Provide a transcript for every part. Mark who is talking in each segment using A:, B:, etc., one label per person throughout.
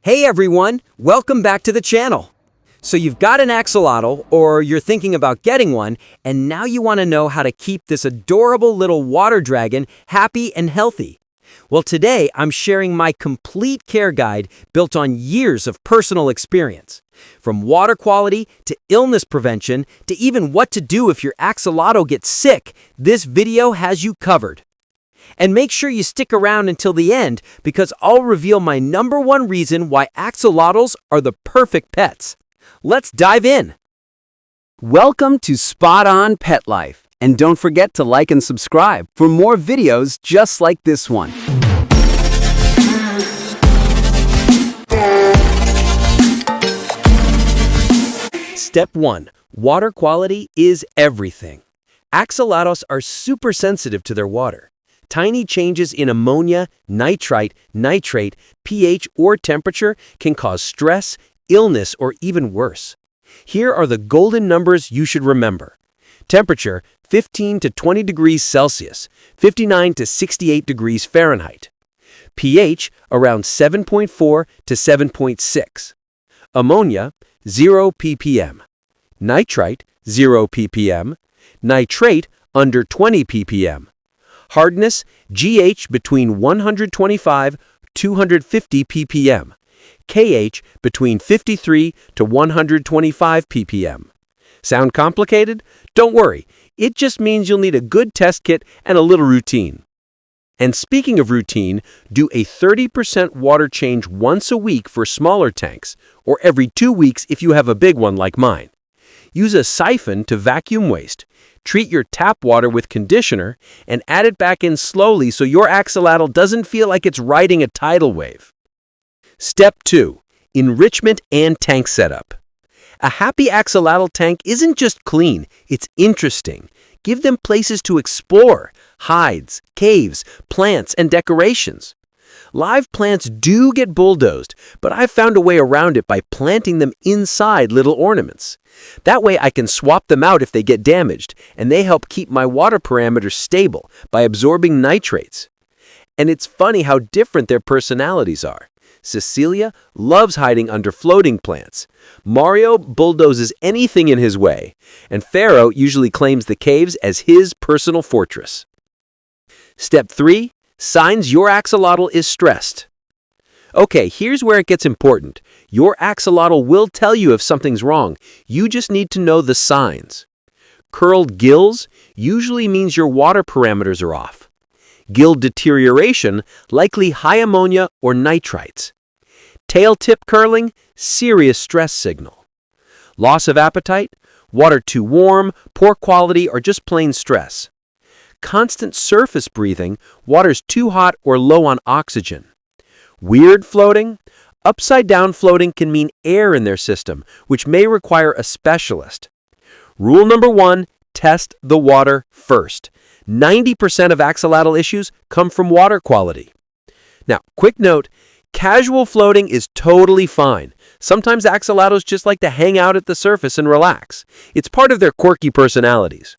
A: Hey everyone, welcome back to the channel. So you've got an axolotl, or you're thinking about getting one, and now you want to know how to keep this adorable little water dragon happy and healthy. Well, today I'm sharing my complete care guide built on years of personal experience. From water quality to illness prevention to even what to do if your axolotl gets sick, this video has you covered. And make sure you stick around until the end because I'll reveal my #1 reason why axolotls are the perfect pets. Let's dive in.
B: Welcome to Spot On Pet Life, and don't forget to like and subscribe for more videos just like this one.
A: Step 1. Water quality is everything. Axolotls are super sensitive to their water. Tiny changes in ammonia, nitrite, nitrate, pH, or temperature can cause stress, illness, or even worse. Here are the golden numbers you should remember. Temperature, 15 to 20 degrees Celsius, 59 to 68 degrees Fahrenheit. pH, around 7.4 to 7.6. Ammonia, 0 ppm. Nitrite, 0 ppm. Nitrate, under 20 ppm. Hardness, GH between 125 to 250 ppm. KH between 53 to 125 ppm. Sound complicated? Don't worry, it just means you'll need a good test kit and a little routine. And speaking of routine, do a 30% water change once a week for smaller tanks, or every 2 weeks if you have a big one like mine. Use a siphon to vacuum waste. Treat your tap water with conditioner and add it back in slowly so your axolotl doesn't feel like it's riding a tidal wave. Step 2. Enrichment and tank setup. A happy axolotl tank isn't just clean, it's interesting. Give them places to explore, hides, caves, plants, and decorations. Live plants do get bulldozed, but I've found a way around it by planting them inside little ornaments. That way I can swap them out if they get damaged, and they help keep my water parameters stable by absorbing nitrates. And it's funny how different their personalities are. Cecilia loves hiding under floating plants. Mario bulldozes anything in his way, and Ferro usually claims the caves as his personal fortress. Step 3. Signs your axolotl is stressed. Okay, here's where it gets important. Your axolotl will tell you if something's wrong. You just need to know the signs. Curled gills usually means your water parameters are off. Gill deterioration, likely high ammonia or nitrites. Tail tip curling, serious stress signal. Loss of appetite, water too warm, poor quality, or just plain stress. Constant surface breathing, water's too hot or low on oxygen. Weird floating, upside down floating can mean air in their system, which may require a specialist. Rule number 1, test the water first. 90% of axolotl issues come from water quality. Now, quick note, casual floating is totally fine. Sometimes axolotls just like to hang out at the surface and relax. It's part of their quirky personalities.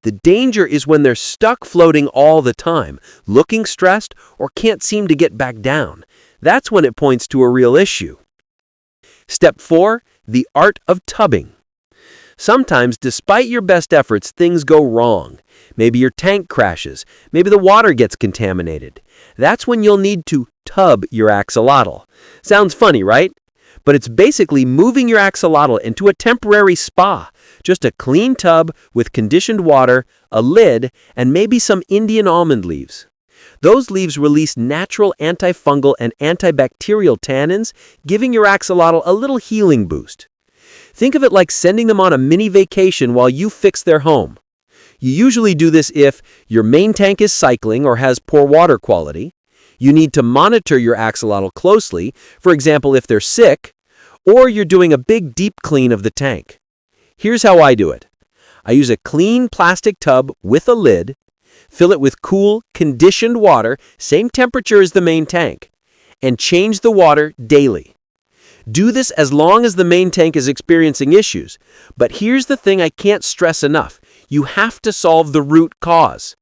A: The danger is when they're stuck floating all the time, looking stressed, or can't seem to get back down. That's when it points to a real issue. Step 4. The art of tubbing. Sometimes, despite your best efforts, things go wrong. Maybe your tank crashes. Maybe the water gets contaminated. That's when you'll need to tub your axolotl. Sounds funny, right? But it's basically moving your axolotl into a temporary spa. Just a clean tub with conditioned water, a lid, and maybe some Indian almond leaves. Those leaves release natural antifungal and antibacterial tannins, giving your axolotl a little healing boost. Think of it like sending them on a mini vacation while you fix their home. You usually do this if your main tank is cycling or has poor water quality. You need to monitor your axolotl closely, for example if they're sick, or you're doing a big deep clean of the tank. Here's how I do it. I use a clean plastic tub with a lid, fill it with cool, conditioned water, same temperature as the main tank, and change the water daily. Do this as long as the main tank is experiencing issues. But here's the thing I can't stress enough. You have to solve the root cause.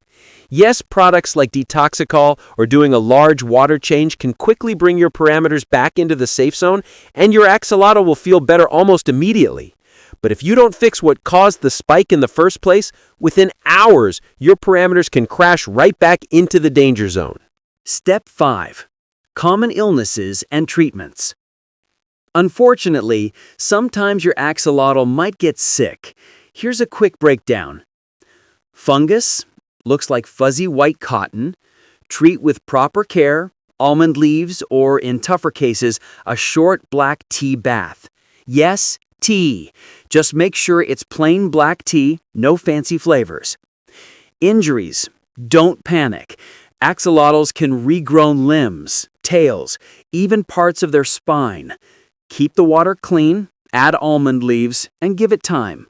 A: Yes, products like detoxicol or doing a large water change can quickly bring your parameters back into the safe zone, and your axolotl will feel better almost immediately. But if you don't fix what caused the spike in the first place, within hours, your parameters can crash right back into the danger zone.
B: Step 5. Common illnesses and treatments. Unfortunately, sometimes your axolotl might get sick. Here's a quick breakdown. Fungus, looks like fuzzy white cotton. Treat with proper care, almond leaves, or in tougher cases, a short black tea bath. Yes, tea. Just make sure it's plain black tea, no fancy flavors. Injuries. Don't panic. Axolotls can regrow limbs, tails, even parts of their spine. Keep the water clean, add almond leaves, and give it time.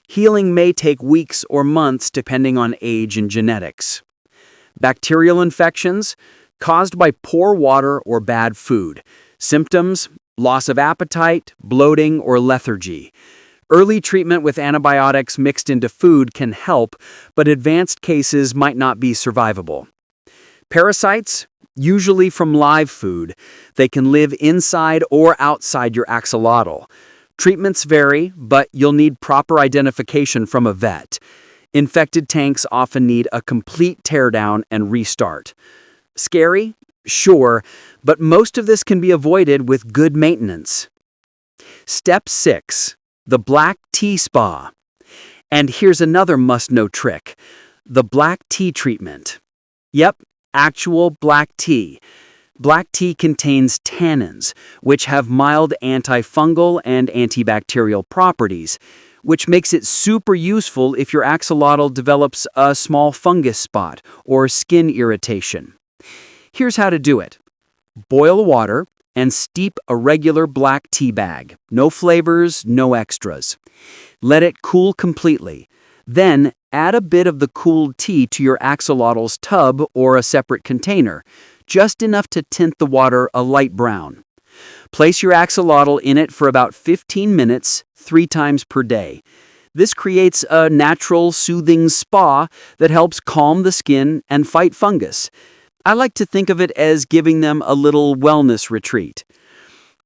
B: Healing may take weeks or months depending on age and genetics. Bacterial infections caused by poor water or bad food. Symptoms: loss of appetite, bloating, or lethargy. Early treatment with antibiotics mixed into food can help, but advanced cases might not be survivable. Parasites, usually from live food. They can live inside or outside your axolotl. Treatments vary, but you'll need proper identification from a vet. Infected tanks often need a complete teardown and restart. Scary? Sure, but most of this can be avoided with good maintenance. Step 6. The black tea spa. And here's another must-know trick. The black tea treatment. Yep, actual black tea. Black tea contains tannins, which have mild antifungal and antibacterial properties, which makes it super useful if your axolotl develops a small fungus spot or skin irritation. Here's how to do it. Boil water and steep a regular black tea bag. No flavors, no extras. Let it cool completely. Then add a bit of the cooled tea to your axolotl's tub or a separate container, just enough to tint the water a light brown. Place your axolotl in it for about 15 minutes, 3 times per day. This creates a natural, soothing spa that helps calm the skin and fight fungus. I like to think of it as giving them a little wellness retreat.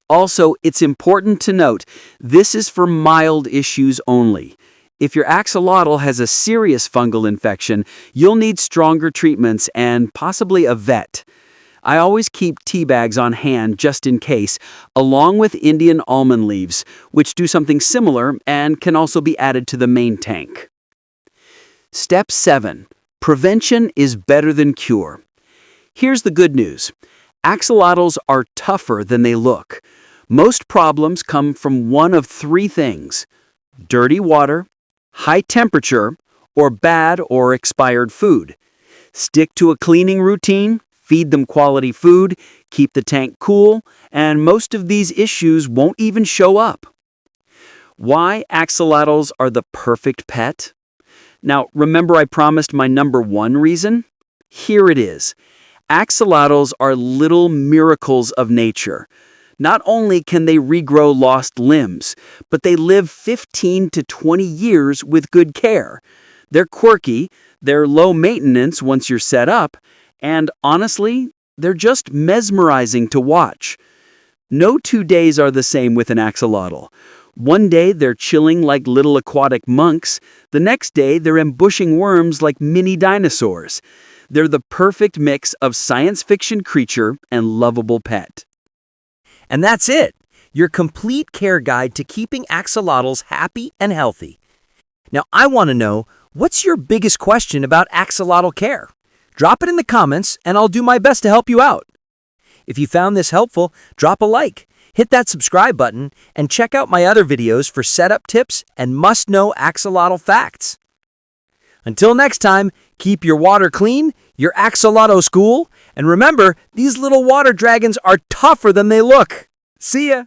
B: Also, it's important to note, this is for mild issues only. If your axolotl has a serious fungal infection, you'll need stronger treatments and possibly a vet. I always keep tea bags on hand just in case, along with Indian almond leaves, which do something similar and can also be added to the main tank. Step 7. Prevention is better than cure. Here's the good news. Axolotls are tougher than they look. Most problems come from one of 3 things: dirty water, high temperature, or bad or expired food. Stick to a cleaning routine, feed them quality food, keep the tank cool, and most of these issues won't even show up. Why axolotls are the perfect pet? Now, remember I promised my number 1 reason? Here it is. Axolotls are little miracles of nature. Not only can they regrow lost limbs, but they live 15 to 20 years with good care. They're quirky, they're low maintenance once you're set up, and honestly, they're just mesmerizing to watch. No 2 days are the same with an axolotl. One day they're chilling like little aquatic monks, the next day they're ambushing worms like mini dinosaurs. They're the perfect mix of science fiction creature and lovable pet.
A: And that's it, your complete care guide to keeping axolotls happy and healthy. Now, I want to know, what's your biggest question about axolotl care? Drop it in the comments and I'll do my best to help you out. If you found this helpful, drop a like, hit that subscribe button, and check out my other videos for setup tips and must-know axolotl facts. Until next time, keep your water clean, your axolotl school, and remember, these little water dragons are tougher than they look. See ya!